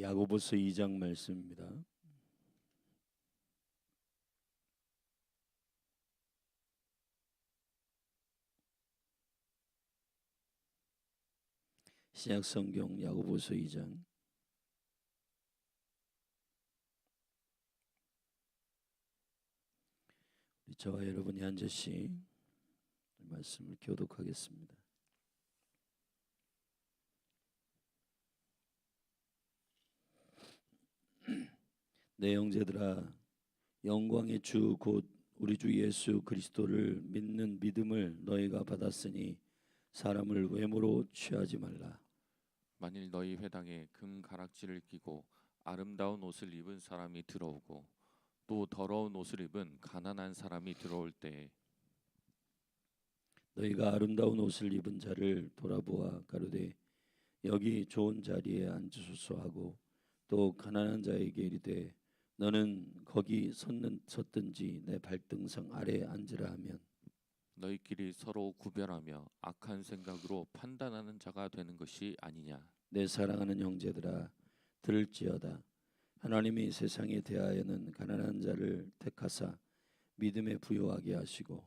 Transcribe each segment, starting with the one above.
야고보서 2장 말씀입니다. 신약성경 야고보서 2장 저와 여러분이 한 절씩 말씀을 교독하겠습니다. 내 형제들아, 영광의 주 곧 우리 주 예수 그리스도를 믿는 믿음을 너희가 받았으니 사람을 외모로 취하지 말라. 만일 너희 회당에 금 가락지를 끼고 아름다운 옷을 입은 사람이 들어오고 또 더러운 옷을 입은 가난한 사람이 들어올 때에 너희가 아름다운 옷을 입은 자를 돌아보아 가로되 여기 좋은 자리에 앉으소서 하고 또 가난한 자에게 이르되 너는 거기 섰든지 내 발등상 아래에 앉으라 하면 너희끼리 서로 구별하며 악한 생각으로 판단하는 자가 되는 것이 아니냐. 내 사랑하는 형제들아, 들을지어다. 하나님이 세상에 대하여는 가난한 자를 택하사 믿음에 부요하게 하시고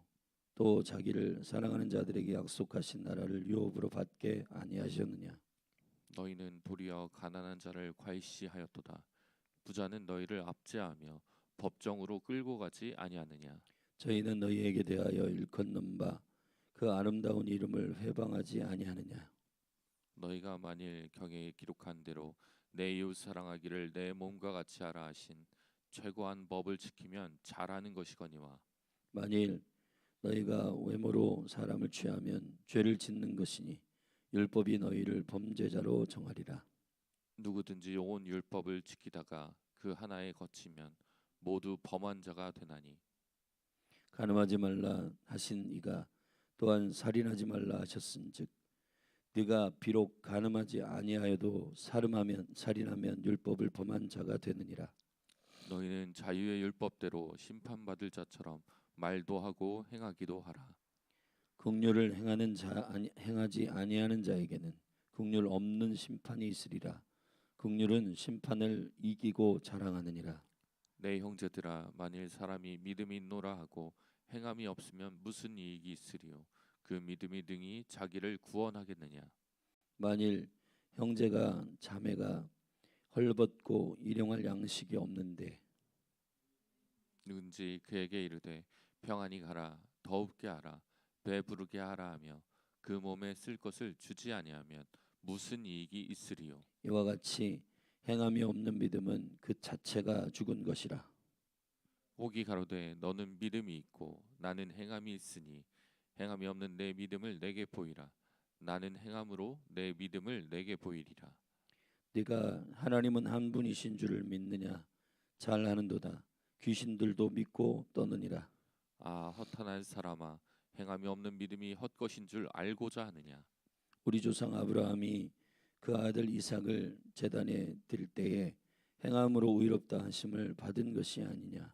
또 자기를 사랑하는 자들에게 약속하신 나라를 유업으로 받게 아니하셨느냐. 너희는 도리어 가난한 자를 괄시하였도다. 부자는 너희를 압제하며 법정으로 끌고 가지 아니하느냐. 저희는 너희에게 대하여 일컫는 바 그 아름다운 이름을 회방하지 아니하느냐. 너희가 만일 경에 기록한 대로 내 이웃 사랑하기를 내 몸과 같이 하라 하신 최고한 법을 지키면 잘하는 것이거니와 만일 너희가 외모로 사람을 취하면 죄를 짓는 것이니 율법이 너희를 범죄자로 정하리라. 누구든지 온 율법을 지키다가 그 하나에 거치면 모두 범한 자가 되나니 간음하지 말라 하신 이가 또한 살인하지 말라 하셨은즉 네가 비록 간음하지 아니하여도 살인하면 율법을 범한 자가 되느니라. 너희는 자유의 율법대로 심판받을 자처럼 말도 하고 행하기도 하라. 긍휼을 행하지 아니하는 자에게는 긍휼 없는 심판이 있으리라. 긍휼은 심판을 이기고 자랑하느니라. 내 형제들아, 만일 사람이 믿음이 있노라 하고 행함이 없으면 무슨 이익이 있으리요? 그 믿음이 능히 자기를 구원하겠느냐? 만일 형제가 자매가 헐벗고 일용할 양식이 없는데 누군지 그에게 이르되 평안히 가라, 더웁게 하라, 배부르게 하라 하며 그 몸에 쓸 것을 주지 아니하면 무슨 이익이 있으리요? 이와 같이 행함이 없는 믿음은 그 자체가 죽은 것이라. 혹이 가로되 너는 믿음이 있고 나는 행함이 있으니 행함이 없는 내 믿음을 내게 보이라. 나는 행함으로 내 믿음을 내게 보이리라. 네가 하나님은 한 분이신 줄을 믿느냐? 잘하는도다. 귀신들도 믿고 떠느니라. 아, 허탄한 사람아, 행함이 없는 믿음이 헛것인 줄 알고자 하느냐? 우리 조상 아브라함이 그 아들 이삭을 제단에 드릴 때에 행함으로 의롭다 하심을 받은 것이 아니냐.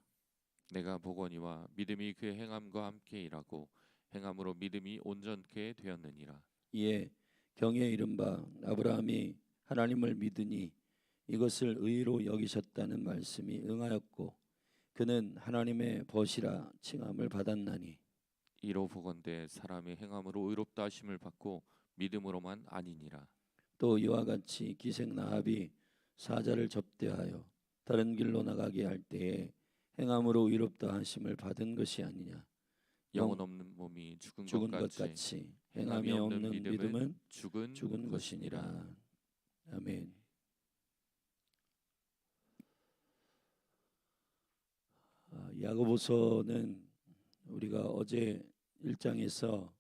내가 보거니와 믿음이 그 행함과 함께 일하고 행함으로 믿음이 온전케 되었느니라. 이에 경에 이른바 아브라함이 하나님을 믿으니 이것을 의로 여기셨다는 말씀이 응하였고 그는 하나님의 벗이라 칭함을 받았나니 이로 보건대 사람의 행함으로 의롭다 하심을 받고 믿음으로만 아니니라. 또 이와 같이 기생 나합이 사자를 접대하여 다른 길로 나가게 할 때에 행함으로 의롭다 하심을 받은 것이 아니냐. 영혼 없는 몸이 죽은 죽은 것 것 같이 같이 행함이 없는 믿음은 죽은 죽은 것이니라. 것이니라. 아멘. 야고보서는 우리가 어제 1장에서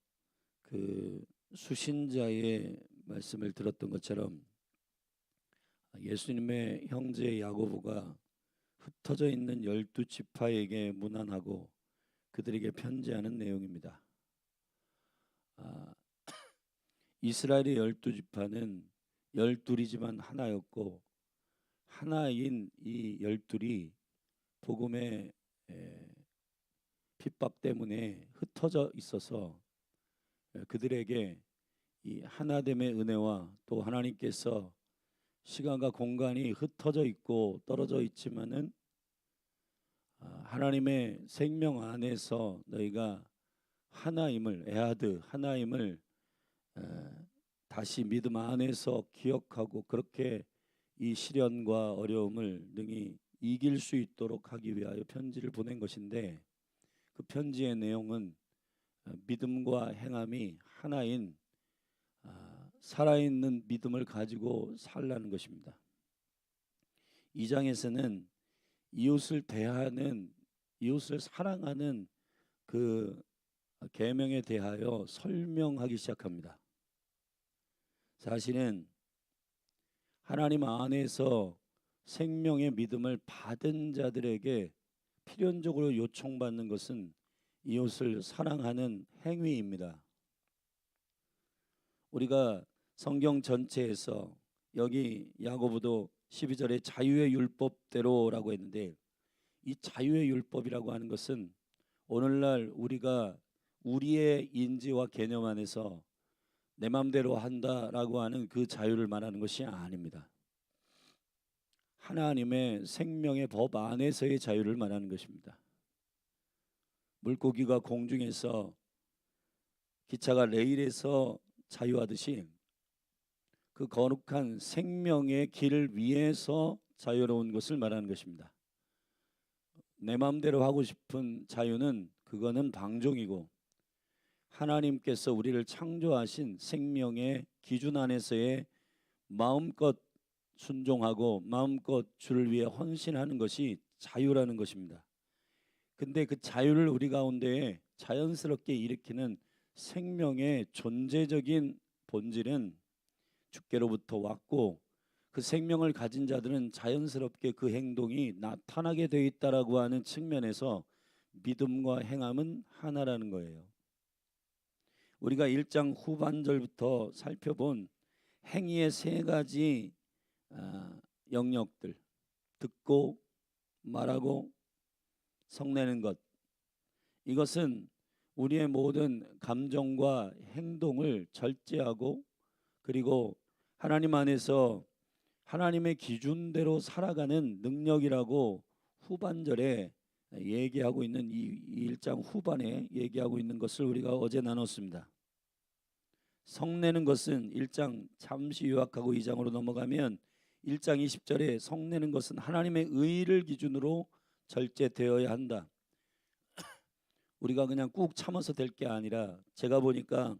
그 수신자의 말씀을 들었던 것처럼 예수님의 형제 야고보가 흩어져 있는 12지파에게 문안하고 그들에게 편지하는 내용입니다. 이스라엘의 12지파는 12이지만 하나였고 하나인 이 12이 복음의 핍박 때문에 흩어져 있어서 그들에게 이 하나됨의 은혜와 또 하나님께서 시간과 공간이 흩어져 있고 떨어져 있지만은 하나님의 생명 안에서 너희가 하나임을, 에하드 하나임을 다시 믿음 안에서 기억하고 그렇게 이 시련과 어려움을 능히 이길 수 있도록 하기 위하여 편지를 보낸 것인데, 그 편지의 내용은 믿음과 행함이 하나인 살아있는 믿음을 가지고 살라는 것입니다. 2장에서는 이웃을 대하는, 이웃을 사랑하는 그 계명에 대하여 설명하기 시작합니다. 사실은 하나님 안에서 생명의 믿음을 받은 자들에게 필연적으로 요청받는 것은 이웃을 사랑하는 행위입니다. 우리가 성경 전체에서 여기 야고보도 12절에 자유의 율법대로라고 했는데, 이 자유의 율법이라고 하는 것은 오늘날 우리가 우리의 인지와 개념 안에서 내 마음대로 한다라고 하는 그 자유를 말하는 것이 아닙니다. 하나님의 생명의 법 안에서의 자유를 말하는 것입니다. 물고기가 공중에서, 기차가 레일에서 자유하듯이 그 거룩한 생명의 길을 위해서 자유로운 것을 말하는 것입니다. 내 마음대로 하고 싶은 자유는 그거는 방종이고, 하나님께서 우리를 창조하신 생명의 기준 안에서의 마음껏 순종하고 마음껏 주를 위해 헌신하는 것이 자유라는 것입니다. 근데 그 자유를 우리 가운데에 자연스럽게 일으키는 생명의 존재적인 본질은 주께로부터 왔고, 그 생명을 가진 자들은 자연스럽게 그 행동이 나타나게 되어 있다라고 하는 측면에서 믿음과 행함은 하나라는 거예요. 우리가 1장 후반절부터 살펴본 행위의 세 가지 영역들, 듣고 말하고 성내는 것, 이것은 우리의 모든 감정과 행동을 절제하고, 그리고 하나님 안에서 하나님의 기준대로 살아가는 능력이라고 후반절에 얘기하고 있는, 이 1장 후반에 얘기하고 있는 것을 우리가 어제 나눴습니다. 성내는 것은 1장 잠시 요약하고 2장으로 넘어가면 1장 20절에 성내는 것은 하나님의 의를 기준으로 절제되어야 한다. 우리가 그냥 꾹 참아서 될 게 아니라, 제가 보니까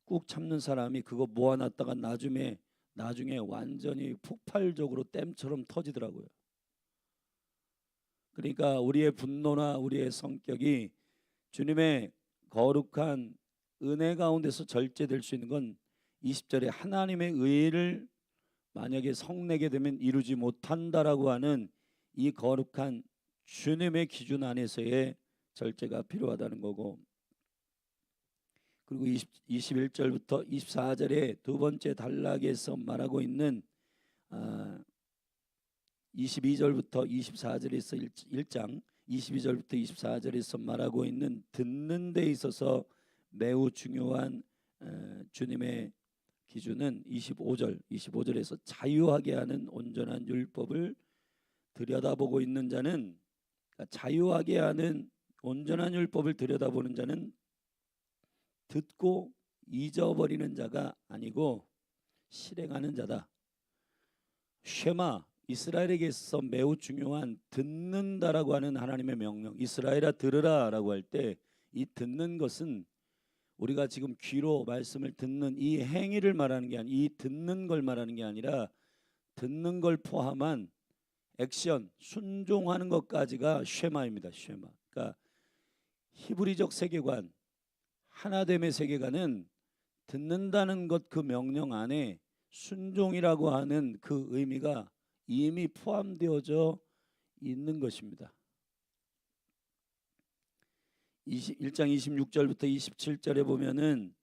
꾹 참는 사람이 그거 모아놨다가 나중에 완전히 폭발적으로 댐처럼 터지더라고요. 그러니까 우리의 분노나 우리의 성격이 주님의 거룩한 은혜 가운데서 절제될 수 있는 건 20절에 하나님의 의를 만약에 성내게 되면 이루지 못한다라고 하는 이 거룩한 주님의 기준 안에서의 절제가 필요하다는 거고, 그리고 21절부터 24절에 두 번째 단락에서 말하고 있는 22절부터 24절에서 1장 22절부터 24절에서 말하고 있는 듣는 데 있어서 매우 중요한 주님의 기준은 25절에서 자유하게 하는 온전한 율법을 들여다보고 있는 자는, 그러니까 자유하게 하는 온전한 율법을 들여다보는 자는 듣고 잊어버리는 자가 아니고 실행하는 자다. 쉐마, 이스라엘에게 있어서 매우 중요한 듣는다라고 하는 하나님의 명령, 이스라엘아 들으라라고 할 때 이 듣는 것은 우리가 지금 귀로 말씀을 듣는 이 행위를 말하는 게 아니라, 이 듣는 걸 말하는 게 아니라 듣는 걸 포함한 액션, 순종하는 것까지가 쉐마입니다. 쉐마. 그러니까 히브리적 세계관, 하나됨의 세계관은 듣는다는 것, 그 명령 안에 순종이라고 하는 그 의미가 이미 포함되어져 있는 것입니다. 1장 26절부터 27절에 보면은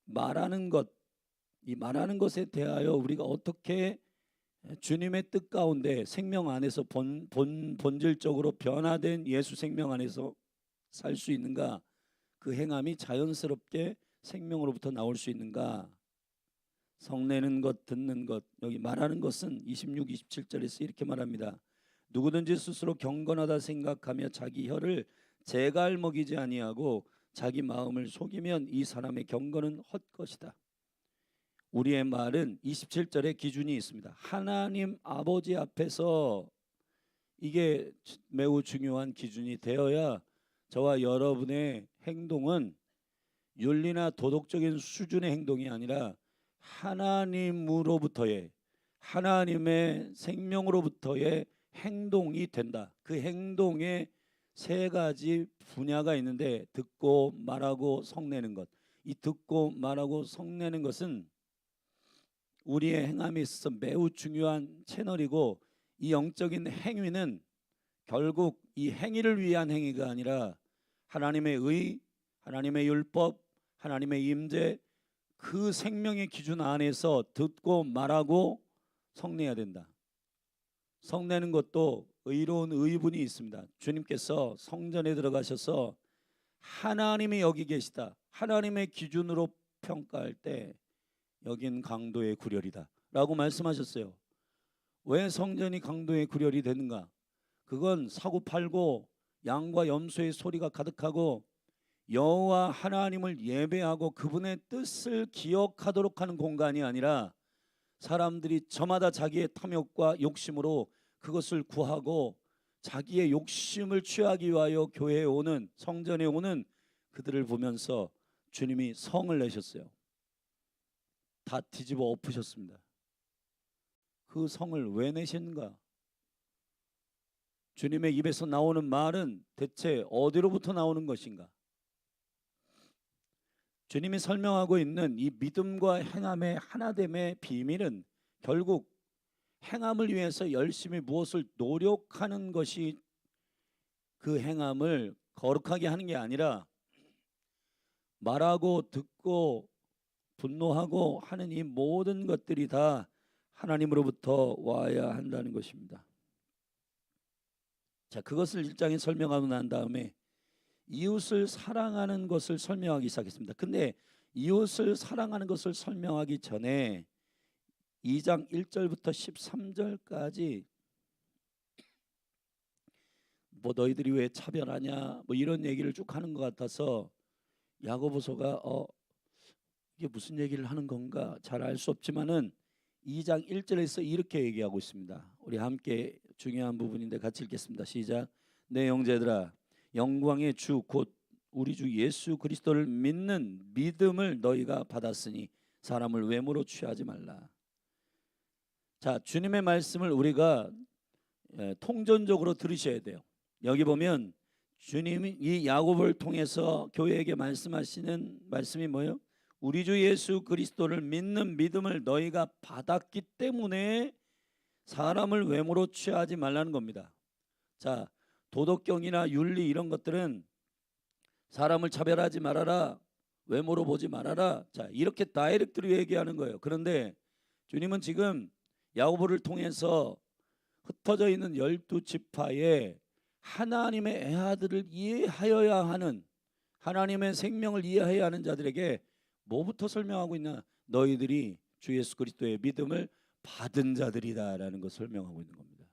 말하는 것, 이 말하는 것에 대하여 우리가 어떻게 주님의 뜻 가운데 생명 안에서 본질적으로 변화된 예수 생명 안에서 살 수 있는가, 그 행함이 자연스럽게 생명으로부터 나올 수 있는가. 성내는 것, 듣는 것, 여기 말하는 것은 26, 27절에서 이렇게 말합니다. 누구든지 스스로 경건하다 생각하며 자기 혀를 재갈 먹이지 아니하고 자기 마음을 속이면 이 사람의 경건은 헛것이다. 우리의 말은 27절에 기준이 있습니다. 하나님 아버지 앞에서 이게 매우 중요한 기준이 되어야 저와 여러분의 행동은 윤리나 도덕적인 수준의 행동이 아니라 하나님으로부터의, 하나님의 생명으로부터의 행동이 된다. 그 행동에 세 가지 분야가 있는데, 듣고 말하고 성내는 것. 이 듣고 말하고 성내는 것은 우리의 행함에 있어서 매우 중요한 채널이고, 이 영적인 행위는 결국 이 행위를 위한 행위가 아니라 하나님의 의, 하나님의 율법, 하나님의 임재, 그 생명의 기준 안에서 듣고 말하고 성내야 된다. 성내는 것도 의로운 의분이 있습니다. 주님께서 성전에 들어가셔서 하나님이 여기 계시다, 하나님의 기준으로 평가할 때 여긴 강도의 구렬이다 라고 말씀하셨어요. 왜 성전이 강도의 구렬이 되는가? 그건 사고팔고 양과 염소의 소리가 가득하고 여호와 하나님을 예배하고 그분의 뜻을 기억하도록 하는 공간이 아니라 사람들이 저마다 자기의 탐욕과 욕심으로 그것을 구하고 자기의 욕심을 취하기 위하여 교회에 오는, 성전에 오는 그들을 보면서 주님이 성을 내셨어요. 다 뒤집어 엎으셨습니다. 그 성을 왜 내셨는가? 주님의 입에서 나오는 말은 대체 어디로부터 나오는 것인가? 주님이 설명하고 있는 이 믿음과 행함의 하나됨의 비밀은 결국 행함을 위해서 열심히 무엇을 노력하는 것이 그 행함을 거룩하게 하는 게 아니라 말하고 듣고 분노하고 하는 이 모든 것들이 다 하나님으로부터 와야 한다는 것입니다. 자, 그것을 1장에 설명하고 난 다음에 이웃을 사랑하는 것을 설명하기 시작했습니다. 근데 이웃을 사랑하는 것을 설명하기 전에 2장 1절부터 13절까지 뭐 너희들이 왜 차별하냐 뭐 이런 얘기를 쭉 하는 것 같아서 야고보서가 이게 무슨 얘기를 하는 건가 잘 알 수 없지만은 2장 1절에서 이렇게 얘기하고 있습니다. 우리 함께 중요한 부분인데 같이 읽겠습니다. 시작. 내 형제들아, 영광의 주 곧 우리 주 예수 그리스도를 믿는 믿음을 너희가 받았으니 사람을 외모로 취하지 말라. 자, 주님의 말씀을 우리가 통전적으로 들으셔야 돼요. 여기 보면 주님이 이 야고보를 통해서 교회에게 말씀하시는 말씀이 뭐예요? 우리 주 예수 그리스도를 믿는 믿음을 너희가 받았기 때문에 사람을 외모로 취하지 말라는 겁니다. 자, 도덕경이나 윤리 이런 것들은 사람을 차별하지 말아라, 외모로 보지 말아라, 자 이렇게 다이렉트로 얘기하는 거예요. 그런데 주님은 지금 야고보를 통해서 흩어져 있는 12지파에 하나님의 애아들을 이해하여야 하는, 하나님의 생명을 이해해야 하는 자들에게 뭐부터 설명하고 있나? 너희들이 주 예수 그리스도의 믿음을 받은 자들이다라는 것을 설명하고 있는 겁니다.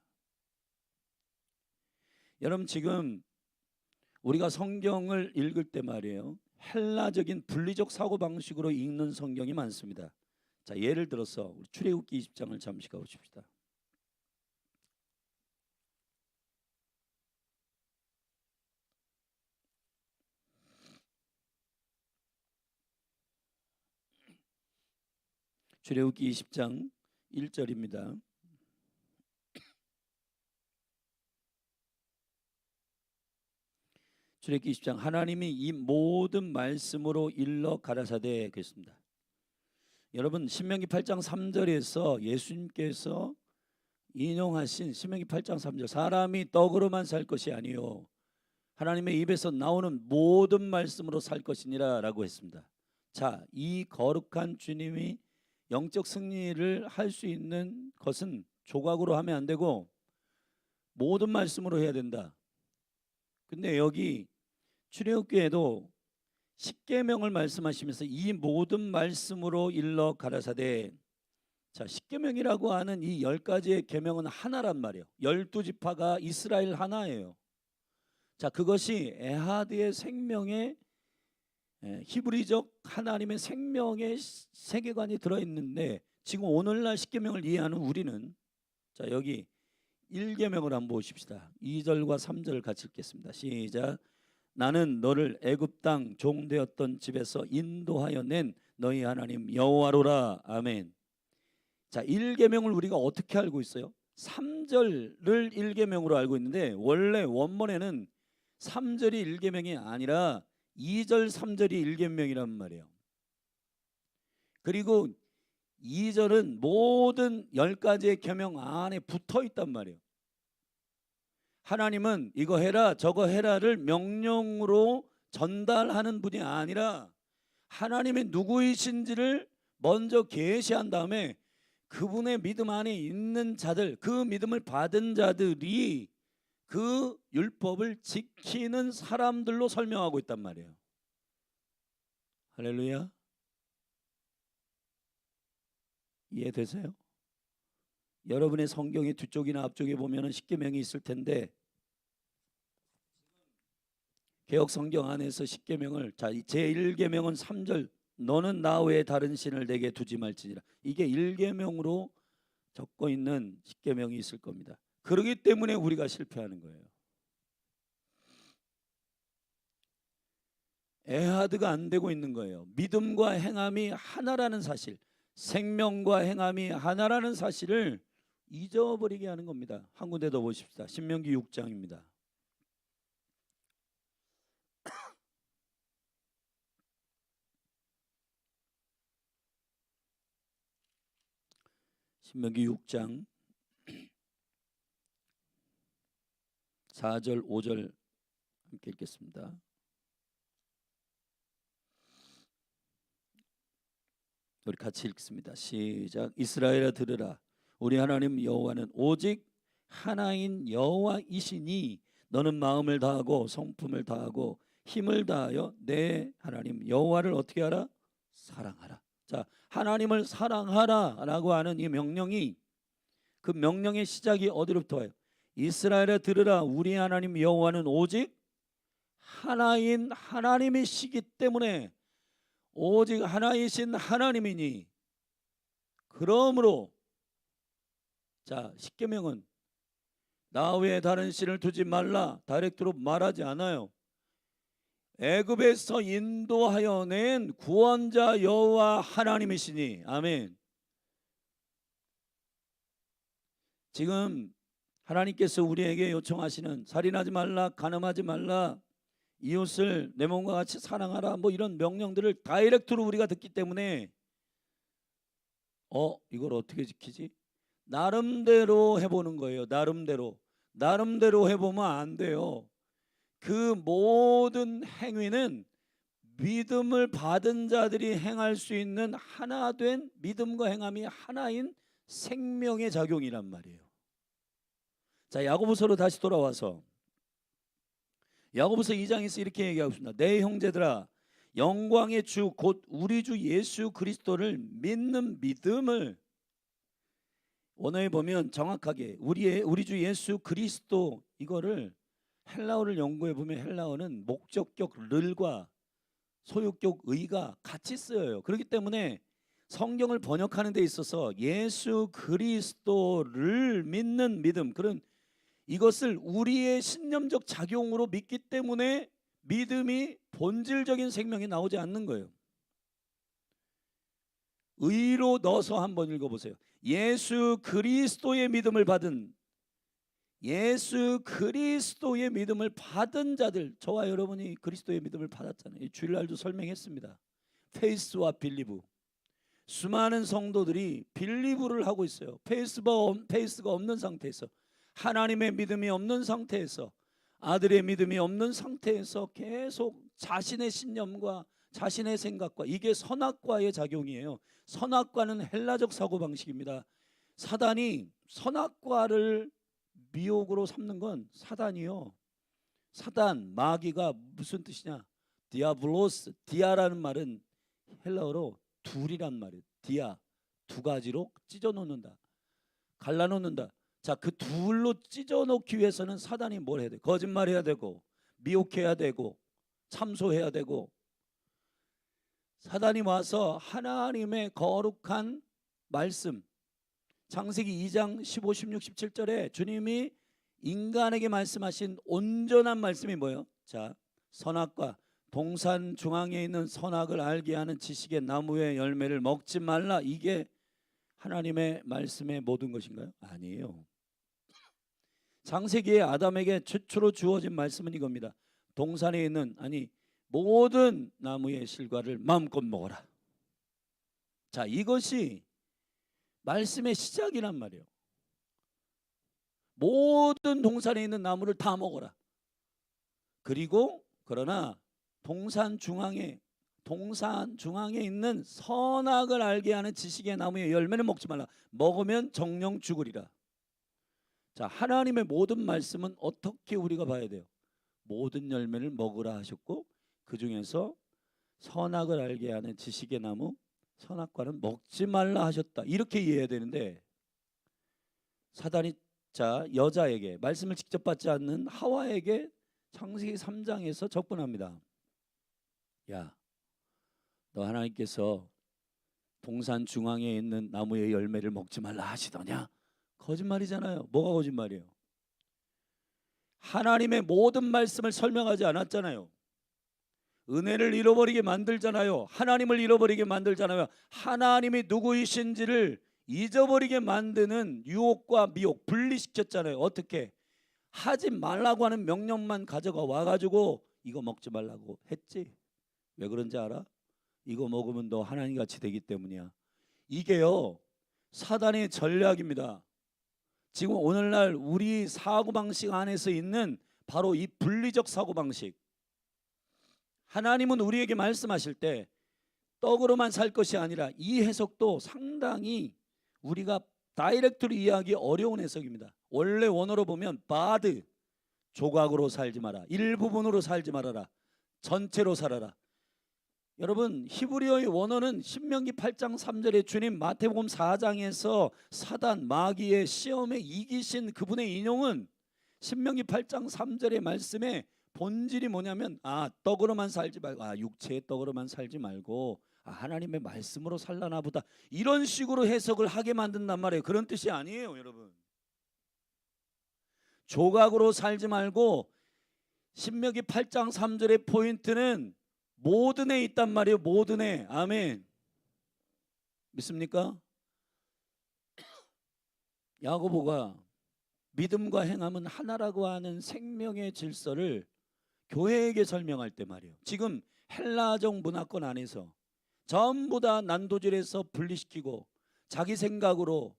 여러분, 지금 우리가 성경을 읽을 때 말이에요, 헬라적인 분리적 사고방식으로 읽는 성경이 많습니다. 자, 예를 들어서 우리 출애굽기 20장을 잠시 가보십시다. 출애굽기 20장 1절입니다. 출애굽기 20장 하나님이 이 모든 말씀으로 일러 가라사대 그랬습니다. 여러분, 신명기 8장 3절에서 예수님께서 인용하신 신명기 8장 3절, 사람이 떡으로만 살 것이 아니요 하나님의 입에서 나오는 모든 말씀으로 살 것이니라 라고 했습니다. 자, 이 거룩한 주님이 영적 승리를 할 수 있는 것은 조각으로 하면 안 되고 모든 말씀으로 해야 된다. 근데 여기 출애굽기에도 십계명을 말씀하시면서 이 모든 말씀으로 일러 가라사대. 자, 십계명이라고 하는 이 10가지의 계명은 하나란 말이에요. 12지파가 이스라엘 하나예요. 자, 그것이 에하드의 생명의 히브리적 하나님의 생명의 세계관이 들어있는데, 지금 오늘날 십계명을 이해하는 우리는, 자, 여기 1계명을 한번 보십시다. 2절과 3절을 같이 읽겠습니다. 시작. 나는 너를 애굽 땅 종되었던 집에서 인도하여 낸 너희 하나님 여호와로라. 아멘. 자, 1계명을 우리가 어떻게 알고 있어요? 3절을 1계명으로 알고 있는데, 원래 원문에는 3절이 1계명이 아니라 2절 3절이 1계명이란 말이에요. 그리고 2절은 모든 10가지의 계명 안에 붙어 있단 말이에요. 하나님은 이거 해라 저거 해라를 명령으로 전달하는 분이 아니라 하나님의 누구이신지를 먼저 계시한 다음에 그분의 믿음 안에 있는 자들, 그 믿음을 받은 자들이 그 율법을 지키는 사람들로 설명하고 있단 말이에요. 할렐루야. 이해되세요? 여러분의 성경의 뒤쪽이나 앞쪽에 보면은 십계명이 있을 텐데, 개역 성경 안에서 십계명을, 자, 제 1계명은 3절 너는 나 외에 다른 신을 내게 두지 말지니라. 이게 1계명으로 적고 있는 십계명이 있을 겁니다. 그렇기 때문에 우리가 실패하는 거예요. 에하드가 안 되고 있는 거예요. 믿음과 행함이 하나라는 사실, 생명과 행함이 하나라는 사실을 잊어버리게 하는 겁니다. 한 군데 더 보십시다. 신명기 6장입니다. 신명기 6장 4절 5절 함께 읽겠습니다. 우리 같이 읽습니다. 시작. 이스라엘아 들으라. 우리 하나님 여호와는 오직 하나인 여호와이시니 너는 마음을 다하고 성품을 다하고 힘을 다하여 내 하나님 여호와를 어떻게 하라? 사랑하라. 자, 하나님을 사랑하라라고 하는 이 명령이, 그 명령의 시작이 어디로부터 와요? 이스라엘아 들으라. 우리 하나님 여호와는 오직 하나인 하나님이시기 때문에, 오직 하나이신 하나님이니, 그러므로 자, 십계명은 나 외에 다른 신을 두지 말라 다이렉트로 말하지 않아요. 애굽에서 인도하여 낸 구원자 여호와 하나님이시니. 아멘. 지금 하나님께서 우리에게 요청하시는 살인하지 말라, 간음하지 말라, 이웃을 내 몸과 같이 사랑하라, 뭐 이런 명령들을 다이렉트로 우리가 듣기 때문에 이걸 어떻게 지키지? 나름대로 해보는 거예요. 나름대로 해보면 안 돼요. 그 모든 행위는 믿음을 받은 자들이 행할 수 있는 하나된 믿음과 행함이 하나인 생명의 작용이란 말이에요. 자, 야고보서로 다시 돌아와서 야고보서 2장에서 이렇게 얘기하고 있습니다. 내 형제들아, 영광의 주 곧 우리 주 예수 그리스도를 믿는 믿음을, 원어에 보면 정확하게 우리 주 예수 그리스도, 이거를 헬라어를 연구해 보면 헬라어는 목적격 를과 소유격 의가 같이 쓰여요. 그렇기 때문에 성경을 번역하는 데 있어서 예수 그리스도를 믿는 믿음, 그런 이것을 우리의 신념적 작용으로 믿기 때문에 믿음이 본질적인 생명이 나오지 않는 거예요. 의로 넣어서 한번 읽어보세요. 예수 그리스도의 믿음을 받은, 예수 그리스도의 믿음을 받은 자들, 저와 여러분이 그리스도의 믿음을 받았잖아요. 주일날도 설명했습니다. 페이스와 빌리브. 수많은 성도들이 빌리브를 하고 있어요. 페이스가 없는 상태에서, 하나님의 믿음이 없는 상태에서, 아들의 믿음이 없는 상태에서 계속 자신의 신념과 자신의 생각과, 이게 선악과의 작용이에요. 선악과는 헬라적 사고방식입니다. 사단이 선악과를 미혹으로 삼는 건 사단이요. 사단, 마귀가 무슨 뜻이냐? 디아블로스, 디아라는 말은 헬라어로 둘이란 말이에요. 디아, 두 가지로 찢어 놓는다, 갈라 놓는다. 자, 그 둘로 찢어 놓기 위해서는 사단이 뭘 해야 돼? 거짓말해야 되고, 미혹해야 되고, 참소해야 되고. 사단이 와서 하나님의 거룩한 말씀, 창세기 2장 15, 16, 17절에 주님이 인간에게 말씀하신 온전한 말씀이 뭐예요? 자, 선악과 동산 중앙에 있는 선악을 알게 하는 지식의 나무의 열매를 먹지 말라. 이게 하나님의 말씀의 모든 것인가요? 아니에요. 창세기에 아담에게 최초로 주어진 말씀은 이겁니다. 동산에 있는, 아니 모든 나무의 실과를 마음껏 먹어라. 자, 이것이 말씀의 시작이란 말이에요. 모든 동산에 있는 나무를 다 먹어라. 그리고 그러나 동산 중앙에 있는 선악을 알게 하는 지식의 나무의 열매는 먹지 말라. 먹으면 정령 죽으리라. 자, 하나님의 모든 말씀은 어떻게 우리가 봐야 돼요? 모든 열매를 먹으라 하셨고, 그 중에서 선악을 알게 하는 지식의 나무, 선악과는 먹지 말라 하셨다. 이렇게 이해해야 되는데, 사단이 자, 여자에게, 말씀을 직접 받지 않는 하와에게 창세기 3장에서 접근합니다. 야, 너 하나님께서 동산 중앙에 있는 나무의 열매를 먹지 말라 하시더냐? 거짓말이잖아요. 뭐가 거짓말이에요? 하나님의 모든 말씀을 설명하지 않았잖아요. 은혜를 잃어버리게 만들잖아요. 하나님을 잃어버리게 만들잖아요. 하나님이 누구이신지를 잊어버리게 만드는 유혹과 미혹, 분리시켰잖아요. 어떻게? 하지 말라고 하는 명령만 가져가 와가지고 이거 먹지 말라고 했지. 왜 그런지 알아? 이거 먹으면 너 하나님같이 되기 때문이야. 이게요, 사단의 전략입니다. 지금 오늘날 우리 사고방식 안에서 있는 바로 이 분리적 사고방식. 하나님은 우리에게 말씀하실 때 떡으로만 살 것이 아니라, 이 해석도 상당히 우리가 다이렉트로 이해하기 어려운 해석입니다. 원래 원어로 보면 바드, 조각으로 살지 마라, 일부분으로 살지 말아라, 전체로 살아라. 여러분, 히브리어의 원어는 신명기 8장 3절에 주님 마태복음 4장에서 사단 마귀의 시험에 이기신 그분의 인용은 신명기 8장 3절의 말씀에 본질이 뭐냐면, 떡으로만 살지 말고, 육체의 떡으로만 살지 말고 하나님의 말씀으로 살라나 보다, 이런 식으로 해석을 하게 만든단 말이에요. 그런 뜻이 아니에요, 여러분. 조각으로 살지 말고, 신명기 8장 3절의 포인트는 모든에 있단 말이에요. 모든에. 아멘. 믿습니까? 야고보가 믿음과 행함은 하나라고 하는 생명의 질서를 교회에게 설명할 때 말이에요. 지금 헬라적 문화권 안에서 전부 다 난도질해서 분리시키고 자기 생각으로,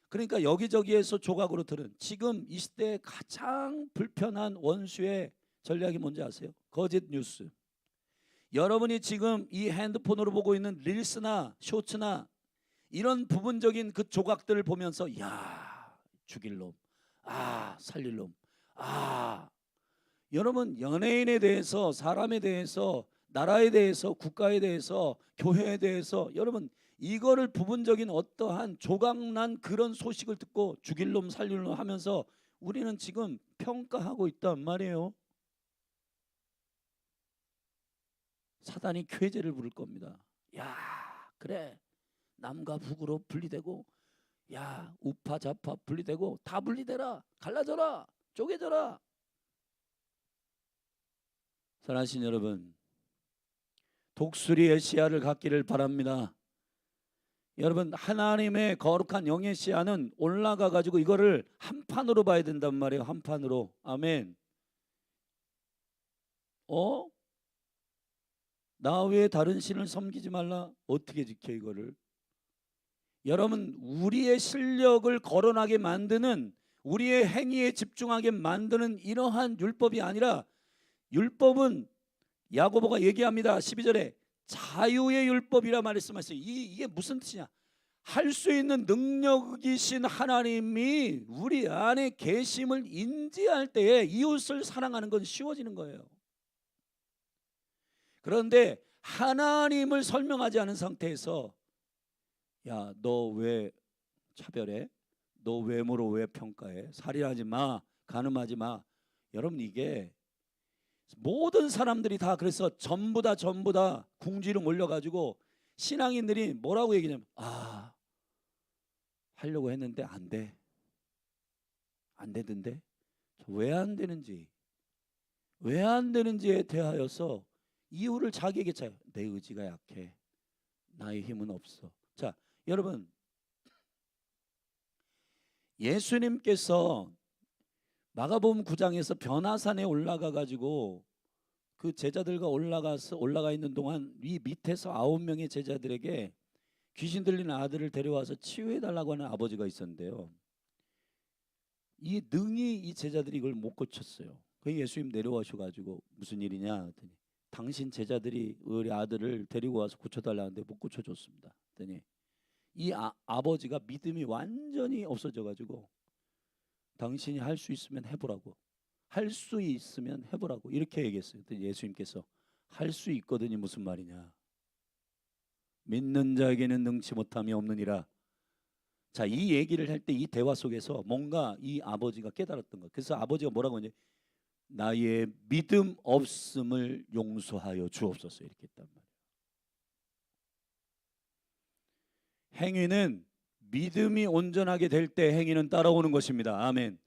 그러니까 여기저기에서 조각으로 들은, 지금 이 시대에 가장 불편한 원수의 전략이 뭔지 아세요? 거짓 뉴스. 여러분이 지금 이 핸드폰으로 보고 있는 릴스나 쇼츠나 이런 부분적인 그 조각들을 보면서, 야, 죽일 놈, 살릴 놈, 여러분, 연예인에 대해서, 사람에 대해서, 나라에 대해서, 국가에 대해서, 교회에 대해서, 여러분 이거를 부분적인 어떠한 조각난 그런 소식을 듣고 죽일 놈, 살릴 놈 하면서 우리는 지금 평가하고 있단 말이에요. 사단이 쾌재를 부를 겁니다. 야, 그래, 남과 북으로 분리되고, 야, 우파 좌파 분리되고, 다 분리되라, 갈라져라, 쪼개져라. 사랑하신 여러분, 독수리의 시야를 갖기를 바랍니다. 여러분, 하나님의 거룩한 영의 시야는 올라가 가지고 이거를 한 판으로 봐야 된단 말이에요. 한 판으로. 아멘. 나 외에 다른 신을 섬기지 말라. 어떻게 지켜 이거를? 여러분, 우리의 실력을 거론하게 만드는, 우리의 행위에 집중하게 만드는 이러한 율법이 아니라, 율법은 야고보가 얘기합니다. 12절에 자유의 율법이라 말씀하셨어요. 이게 무슨 뜻이냐? 할 수 있는 능력이신 하나님이 우리 안에 계심을 인지할 때에 이웃을 사랑하는 건 쉬워지는 거예요. 그런데 하나님을 설명하지 않은 상태에서 야, 너 왜 차별해? 너 외모로 왜 평가해? 살인하지 마, 간음하지 마. 여러분, 이게 모든 사람들이 다 그래서 전부 다 궁지로 몰려가지고 신앙인들이 뭐라고 얘기냐면 하려고 했는데 안 돼. 안 되던데? 왜 안 되는지, 왜 안 되는지에 대하여서 이유를 자기에게 찾아요. 내 의지가 약해. 나의 힘은 없어. 자, 여러분, 예수님께서 마가복음 9장에서 변화산에 올라가 가지고 그 제자들과 올라가 있는 동안 이 밑에서 9명의 제자들에게 귀신 들린 아들을 데려와서 치유해 달라고 하는 아버지가 있었는데요. 이 능히 이 제자들이 이걸 못 고쳤어요. 그 예수님 내려와셔 가지고 무슨 일이냐 했더니 당신 제자들이 우리 아들을 데리고 와서 고쳐달라는데 못 고쳐줬습니다. 했더니 이 아버지가 믿음이 완전히 없어져 가지고 당신이 할 수 있으면 해보라고, 할 수 있으면 해보라고 이렇게 얘기했어요. 그랬더니 예수님께서 할 수 있거든이 무슨 말이냐, 믿는 자에게는 능치 못함이 없느니라. 자, 이 얘기를 할 때 이 대화 속에서 뭔가 이 아버지가 깨달았던 것. 그래서 아버지가 뭐라고 하냐, 나의 믿음 없음을 용서하여 주옵소서 이렇게 했단 말이에요. 행위는 믿음이 온전하게 될 때 행위는 따라오는 것입니다. 아멘.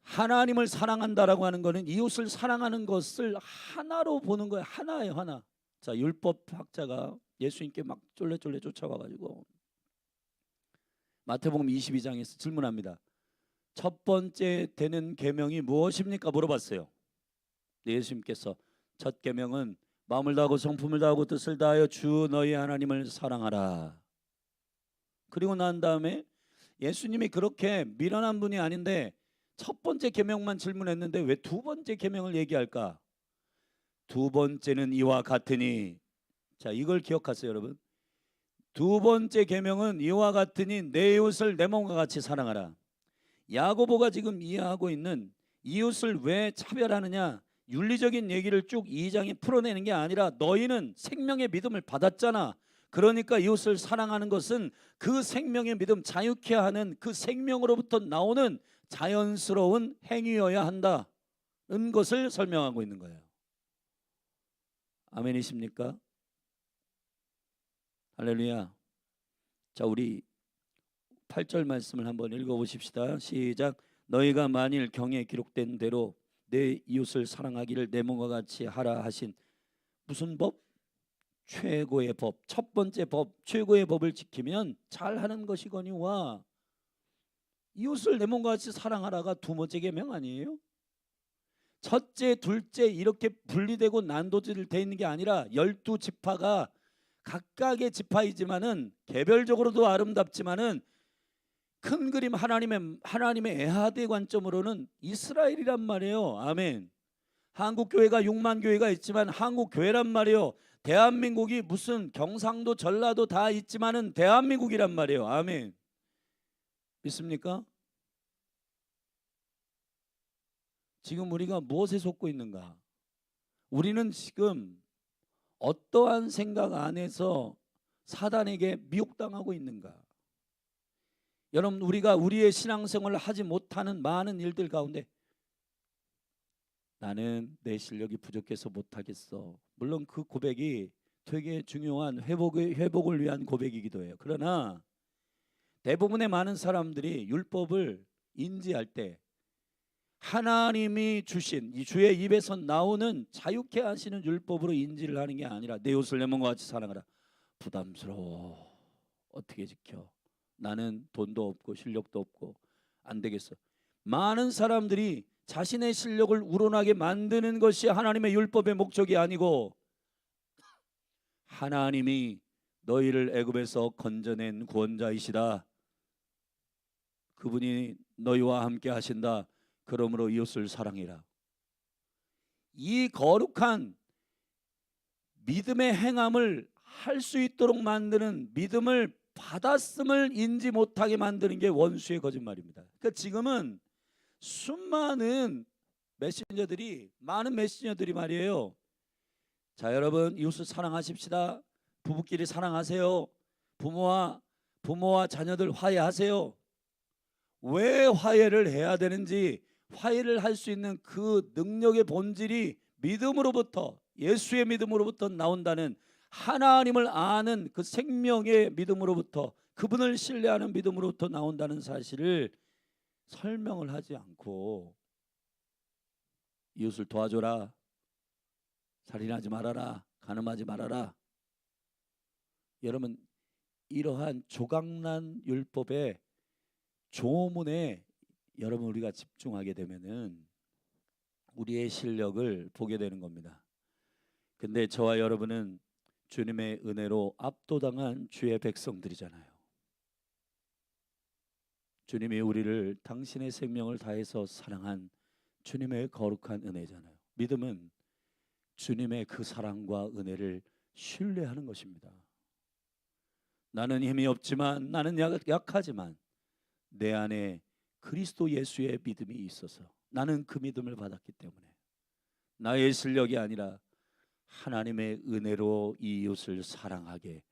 하나님을 사랑한다라고 하는 것은 이웃을 사랑하는 것을 하나로 보는 거예요. 하나예요, 하나. 자, 율법학자가 예수님께 막 쫄래쫄래 쫓아와가지고 마태복음 22장에서 질문합니다. 첫 번째 되는 계명이 무엇입니까? 물어봤어요. 예수님께서 첫 계명은 마음을 다하고 성품을 다하고 뜻을 다하여 주 너희 하나님을 사랑하라. 그리고 난 다음에 예수님이 그렇게 미련한 분이 아닌데 첫 번째 계명만 질문했는데 왜 두 번째 계명을 얘기할까? 두 번째는 이와 같으니, 자, 이걸 기억하세요, 여러분. 두 번째 계명은 이와 같으니 내 이웃을 내 몸과 같이 사랑하라. 야고보가 지금 이해하고 있는 이웃을 왜 차별하느냐, 윤리적인 얘기를 쭉 2장에 풀어내는 게 아니라 너희는 생명의 믿음을 받았잖아. 그러니까 이웃을 사랑하는 것은 그 생명의 믿음, 자유케 하는 그 생명으로부터 나오는 자연스러운 행위여야 한다는 것을 설명하고 있는 거예요. 아멘이십니까? 할렐루야. 자, 우리 8절 말씀을 한번 읽어보십시다. 시작. 너희가 만일 경에 기록된 대로 내 이웃을 사랑하기를 내 몸과 같이 하라 하신 무슨 법? 최고의 법, 첫 번째 법, 최고의 법을 지키면 잘하는 것이거니와. 이웃을 내 몸과 같이 사랑하라가 두 번째 계명 아니에요? 첫째, 둘째 이렇게 분리되고 난도질 돼 있는 게 아니라 12지파가 각각의 지파이지만은 개별적으로도 아름답지만은 큰 그림 하나님의 에하드의 관점으로는 이스라엘이란 말이에요. 아멘. 한국 교회가 6만 교회가 있지만 한국 교회란 말이에요. 대한민국이 무슨 경상도 전라도 다 있지만은 대한민국이란 말이에요. 아멘. 믿습니까? 지금 우리가 무엇에 속고 있는가? 우리는 지금 어떠한 생각 안에서 사단에게 미혹당하고 있는가? 여러분, 우리가 우리의 신앙생활을 하지 못하는 많은 일들 가운데 나는 내 실력이 부족해서 못하겠어. 물론 그 고백이 되게 중요한 회복을 위한 고백이기도 해요. 그러나 대부분의 많은 사람들이 율법을 인지할 때 하나님이 주신 이 주의 입에서 나오는 자유케 하시는 율법으로 인지를 하는 게 아니라 내 이웃을 내 몸과 같이 사랑하라. 부담스러워. 어떻게 지켜? 나는 돈도 없고 실력도 없고 안 되겠어. 많은 사람들이 자신의 실력을 우러나게 만드는 것이 하나님의 율법의 목적이 아니고 하나님이 너희를 애굽에서 건져낸 구원자이시다. 그분이 너희와 함께 하신다. 그러므로 이웃을 사랑해라. 이 거룩한 믿음의 행함을 할 수 있도록 만드는, 믿음을 받았음을 인지 못하게 만드는 게 원수의 거짓말입니다. 그러니까 지금은 수많은 많은 메신저들이 말이에요, 자, 여러분 이웃을 사랑하십시다. 부부끼리 사랑하세요. 부모와 자녀들 화해하세요. 왜 화해를 해야 되는지, 화해를 할 수 있는 그 능력의 본질이 믿음으로부터, 예수의 믿음으로부터 나온다는, 하나님을 아는 그 생명의 믿음으로부터, 그분을 신뢰하는 믿음으로부터 나온다는 사실을 설명을 하지 않고 이웃을 도와줘라, 살인하지 말아라, 간음하지 말아라. 여러분, 이러한 조각난 율법의 조문에 여러분 우리가 집중하게 되면은 우리의 실력을 보게 되는 겁니다. 근데 저와 여러분은 주님의 은혜로 압도당한 주의 백성들이잖아요. 주님이 우리를 당신의 생명을 다해서 사랑한 주님의 거룩한 은혜잖아요. 믿음은 주님의 그 사랑과 은혜를 신뢰하는 것입니다. 나는 힘이 없지만, 나는 약하지만 내 안에 그리스도 예수의 믿음이 있어서 나는 그 믿음을 받았기 때문에 나의 실력이 아니라 하나님의 은혜로 이 이웃을 사랑하게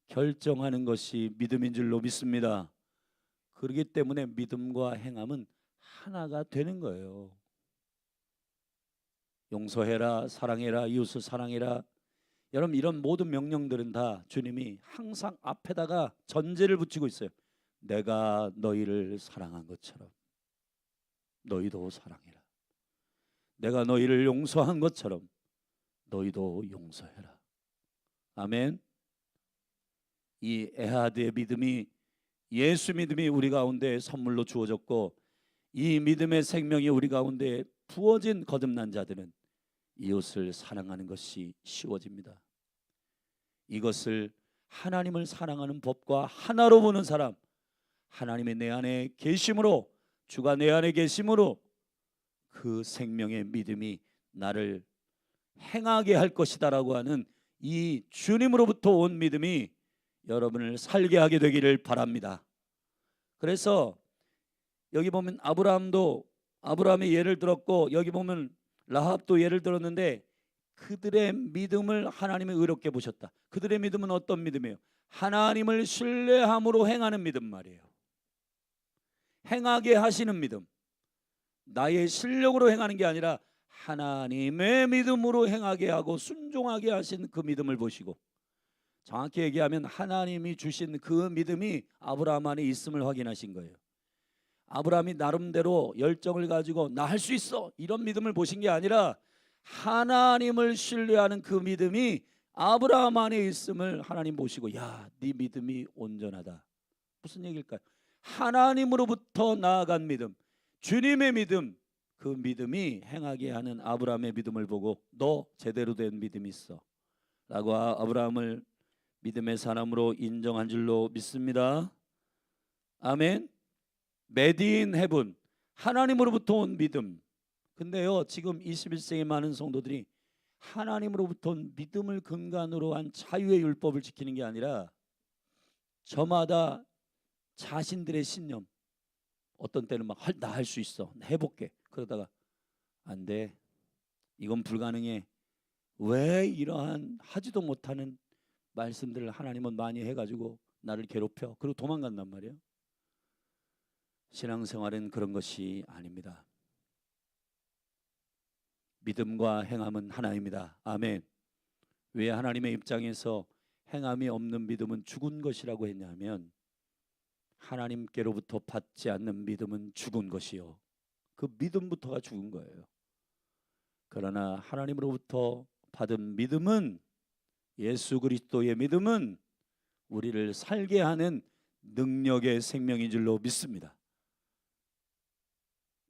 결정하는 것이 믿음인 줄로 믿습니다. 그렇기 때문에 믿음과 행함은 하나가 되는 거예요. 용서해라, 사랑해라, 이웃을 사랑해라. 여러분, 이런 모든 명령들은 다 주님이 항상 앞에다가 전제를 붙이고 있어요. 내가 너희를 사랑한 것처럼 너희도 사랑해라. 내가 너희를 용서한 것처럼 너희도 용서해라. 아멘. 이 에하드의 믿음이, 예수 믿음이 우리 가운데 선물로 주어졌고, 이 믿음의 생명이 우리 가운데 부어진 거듭난 자들은 이웃을 사랑하는 것이 쉬워집니다. 이것을 하나님을 사랑하는 법과 하나로 보는 사람, 하나님의 내 안에 계심으로, 주가 내 안에 계심으로 그 생명의 믿음이 나를 행하게 할 것이다라고 하는 이 주님으로부터 온 믿음이 여러분을 살게 하게 되기를 바랍니다. 그래서 여기 보면 아브라함의 예를 들었고, 여기 보면 라합도 예를 들었는데, 그들의 믿음을 하나님이 의롭게 보셨다. 그들의 믿음은 어떤 믿음이에요? 하나님을 신뢰함으로 행하는 믿음 말이에요. 행하게 하시는 믿음. 나의 실력으로 행하는 게 아니라 하나님의 믿음으로 행하게 하고 순종하게 하신 그 믿음을 보시고, 정확히 얘기하면 하나님이 주신 그 믿음이 아브라함 안에 있음을 확인하신 거예요. 아브라함이 나름대로 열정을 가지고 나 할 수 있어 이런 믿음을 보신 게 아니라 하나님을 신뢰하는 그 믿음이 아브라함 안에 있음을 하나님 보시고, 야, 네 믿음이 온전하다. 무슨 얘기일까요? 하나님으로부터 나아간 믿음, 주님의 믿음, 그 믿음이 행하게 하는 아브라함의 믿음을 보고 너 제대로 된 믿음이 있어 라고 아브라함을 믿음의 사람으로 인정한 줄로 믿습니다. 아멘. 메디인 헤븐, 하나님으로부터 온 믿음. 근데요, 지금 21세기 많은 성도들이 하나님으로부터 온 믿음을 근간으로 한 자유의 율법을 지키는 게 아니라 저마다 자신들의 신념, 어떤 때는 막 나 할 수 있어, 해볼게, 그러다가 안 돼, 이건 불가능해, 왜 이러한 하지도 못하는 말씀들을 하나님은 많이 해가지고 나를 괴롭혀, 그리고 도망간단 말이에요. 신앙생활은 그런 것이 아닙니다. 믿음과 행함은 하나입니다. 아멘. 왜 하나님의 입장에서 행함이 없는 믿음은 죽은 것이라고 했냐면, 하나님께로부터 받지 않는 믿음은 죽은 것이요, 그 믿음부터가 죽은 거예요. 그러나 하나님으로부터 받은 믿음은, 예수 그리스도의 믿음은 우리를 살게 하는 능력의 생명인 줄로 믿습니다.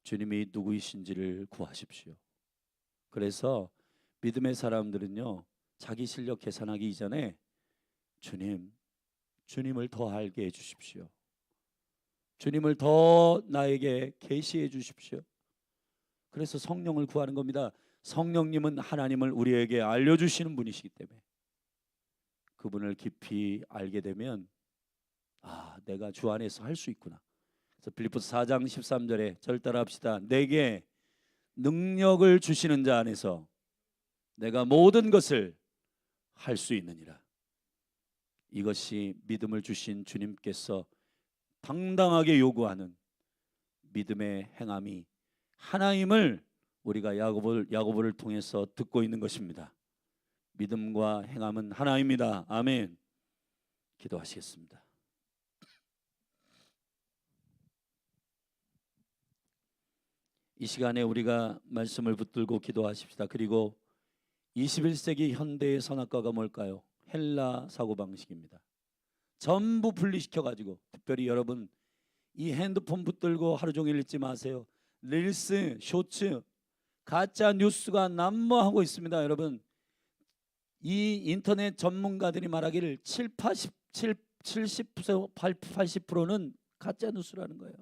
주님이 누구이신지를 구하십시오. 그래서 믿음의 사람들은요, 자기 실력 계산하기 이전에 주님을 더 알게 해주십시오. 주님을 더 나에게 계시해 주십시오. 그래서 성령을 구하는 겁니다. 성령님은 하나님을 우리에게 알려주시는 분이시기 때문에 그분을 깊이 알게 되면, 아, 내가 주 안에서 할 수 있구나. 그래서 빌립보서 4장 13절에 절 따라합시다. 내게 능력을 주시는 자 안에서 내가 모든 것을 할 수 있느니라. 이것이 믿음을 주신 주님께서 당당하게 요구하는 믿음의 행함이 하나임을 우리가 야고보를 통해서 듣고 있는 것입니다. 믿음과 행함은 하나입니다. 아멘. 기도하시겠습니다. 이 시간에 우리가 말씀을 붙들고 기도하십시다. 그리고 21세기 현대의 선악과가 뭘까요? 헬라 사고방식입니다. 전부 분리시켜가지고, 특별히 여러분 이 핸드폰 붙들고 하루 종일 읽지 마세요. 릴스, 쇼츠, 가짜 뉴스가 난무하고 있습니다. 여러분, 이 인터넷 전문가들이 말하기를 80%는 가짜 뉴스라는 거예요.